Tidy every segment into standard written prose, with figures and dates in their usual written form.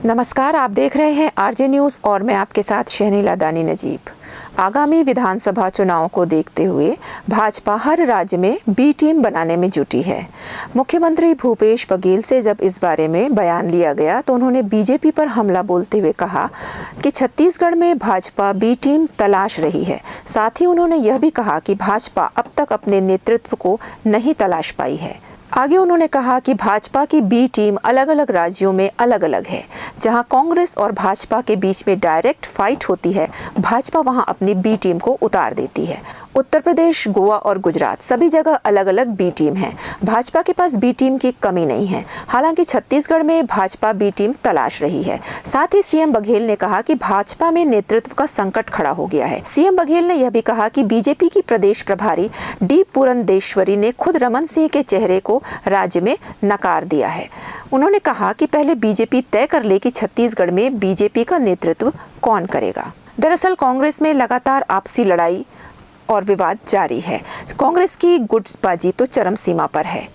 नमस्कार, आप देख रहे हैं आरजे न्यूज़ और मैं आपके साथ शहनीला दानी नजीब। आगामी विधानसभा चुनाव को देखते हुए भाजपा हर राज्य में बी टीम बनाने में जुटी है। मुख्यमंत्री भूपेश बघेल से जब इस बारे में बयान लिया गया तो उन्होंने बीजेपी पर हमला बोलते हुए कहा कि छत्तीसगढ़ में भाजपा बी टीम तलाश रही है। साथ ही उन्होंने यह भी कहा कि भाजपा अब तक अपने नेतृत्व को नहीं तलाश पाई है। आगे उन्होंने कहा कि भाजपा की बी टीम अलग अलग राज्यों में अलग अलग है। जहां कांग्रेस और भाजपा के बीच में डायरेक्ट फाइट होती है, भाजपा वहां अपनी बी टीम को उतार देती है। उत्तर प्रदेश, गोवा और गुजरात सभी जगह अलग अलग बी टीम है। भाजपा के पास बी टीम की कमी नहीं है। हालांकि छत्तीसगढ़ में भाजपा बी टीम तलाश रही है। साथ ही सीएम बघेल ने कहा कि भाजपा में नेतृत्व का संकट खड़ा हो गया है। सीएम बघेल ने यह भी कहा कि बीजेपी की प्रदेश प्रभारी डी पुरंदेश्वरी ने खुद रमन सिंह के चेहरे को राज्य में नकार दिया है। उन्होंने कहा कि पहले बीजेपी तय कर ले कि छत्तीसगढ़ में बीजेपी का नेतृत्व कौन करेगा। दरअसल कांग्रेस में लगातार आपसी लड़ाई और विवाद जारी है। कांग्रेस की गुटबाजी तो चरम सीमा पर है।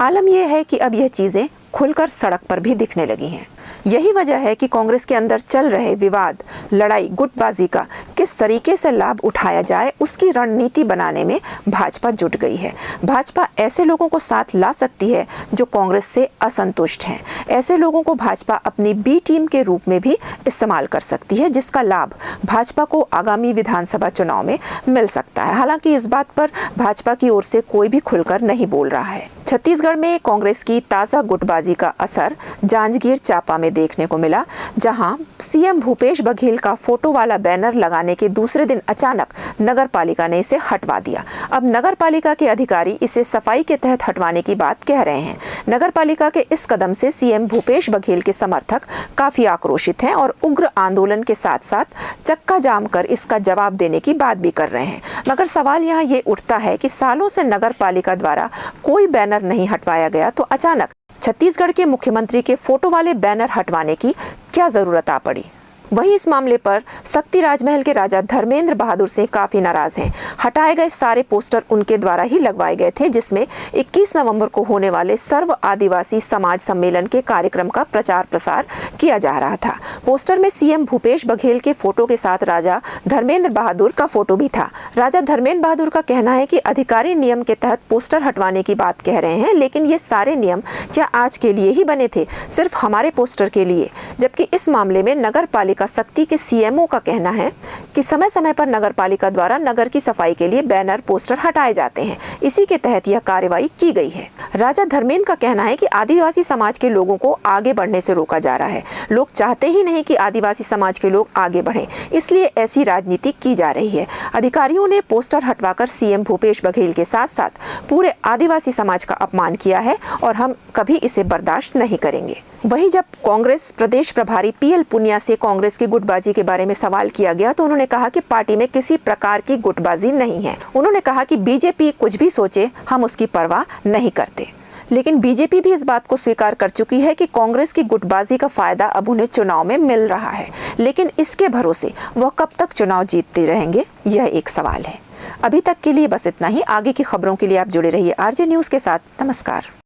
आलम यह है कि अब यह चीजें खुलकर सड़क पर भी दिखने लगी हैं। यही वजह है कि कांग्रेस के अंदर चल रहे विवाद, लड़ाई, गुटबाजी का किस तरीके से लाभ उठाया जाए, उसकी रणनीति बनाने में भाजपा जुट गई है। भाजपा ऐसे लोगों को साथ ला सकती है जो कांग्रेस से असंतुष्ट हैं। ऐसे लोगों को भाजपा अपनी बी टीम के रूप में भी इस्तेमाल कर सकती है, जिसका लाभ भाजपा को आगामी विधानसभा चुनाव में मिल सकता है। हालांकि इस बात पर भाजपा की ओर से कोई भी खुलकर नहीं बोल रहा है। छत्तीसगढ़ में कांग्रेस की ताज़ा गुटबाजी का असर जांजगीर चांपा में देखने को मिला, जहां सीएम भूपेश बघेल का फोटो वाला बैनर लगाने के दूसरे दिन अचानक नगर पालिका ने इसे हटवा दिया। अब नगर पालिका के अधिकारी इसे सफाई के तहत हटवाने की बात कह रहे हैं। नगर पालिका के इस कदम से सीएम भूपेश बघेल के समर्थक काफी आक्रोशित हैं और उग्र आंदोलन के साथ साथ चक्का जाम कर इसका जवाब देने की बात भी कर रहे हैं। मगर सवाल यहाँ ये उठता है कि सालों से नगर पालिका द्वारा कोई बैनर नहीं हटवाया गया, तो अचानक छत्तीसगढ़ के मुख्यमंत्री के फोटो वाले बैनर हटवाने की क्या जरूरत आ पड़ी। वहीं इस मामले पर शक्ति राजमहल के राजा धर्मेंद्र बहादुर सिंह काफी नाराज हैं। हटाए गए सारे पोस्टर उनके द्वारा ही लगवाए गए थे, जिसमें 21 नवंबर को होने वाले सर्व आदिवासी समाज सम्मेलन के कार्यक्रम का प्रचार प्रसार किया जा रहा था। पोस्टर में सीएम भूपेश बघेल के फोटो के साथ राजा धर्मेंद्र बहादुर का फोटो भी था। राजा धर्मेंद्र बहादुर का कहना है कि अधिकारी नियम के तहत पोस्टर हटवाने की बात कह रहे हैं, लेकिन ये सारे नियम क्या आज के लिए ही बने थे, सिर्फ हमारे पोस्टर के लिए? जबकि इस मामले में नगर पालिका शक्ति के सीएमओ का कहना है कि समय समय पर नगर पालिका द्वारा नगर की सफाई के लिए बैनर, पोस्टर हटाए जाते हैं। इसी के तहत यह कार्रवाई की गई है। राजा धर्मेंद्र का कहना है कि आदिवासी समाज के लोगों को आगे बढ़ने से रोका जा रहा है। लोग चाहते ही नहीं कि आदिवासी समाज के लोग आगे बढ़ें, इसलिए ऐसी राजनीति की जा रही है। अधिकारियों ने पोस्टर हटवाकर सीएम भूपेश बघेल के साथ साथ पूरे आदिवासी समाज का अपमान किया है और हम कभी इसे बर्दाश्त नहीं करेंगे। वहीं जब कांग्रेस प्रदेश प्रभारी पीएल पुनिया से कांग्रेस की गुटबाजी के बारे में सवाल किया गया तो उन्होंने कहा कि पार्टी में किसी प्रकार की गुटबाजी नहीं है। उन्होंने कहा कि बीजेपी कुछ भी सोचे, हम उसकी परवाह नहीं करते। लेकिन बीजेपी भी इस बात को स्वीकार कर चुकी है कि कांग्रेस की गुटबाजी का फायदा अब उन्हें चुनाव में मिल रहा है, लेकिन इसके भरोसे वह कब तक चुनाव जीतते रहेंगे, यह एक सवाल है। अभी तक के लिए बस इतना ही। आगे की खबरों के लिए आप जुड़े रहिए आरजे न्यूज़ के साथ। नमस्कार।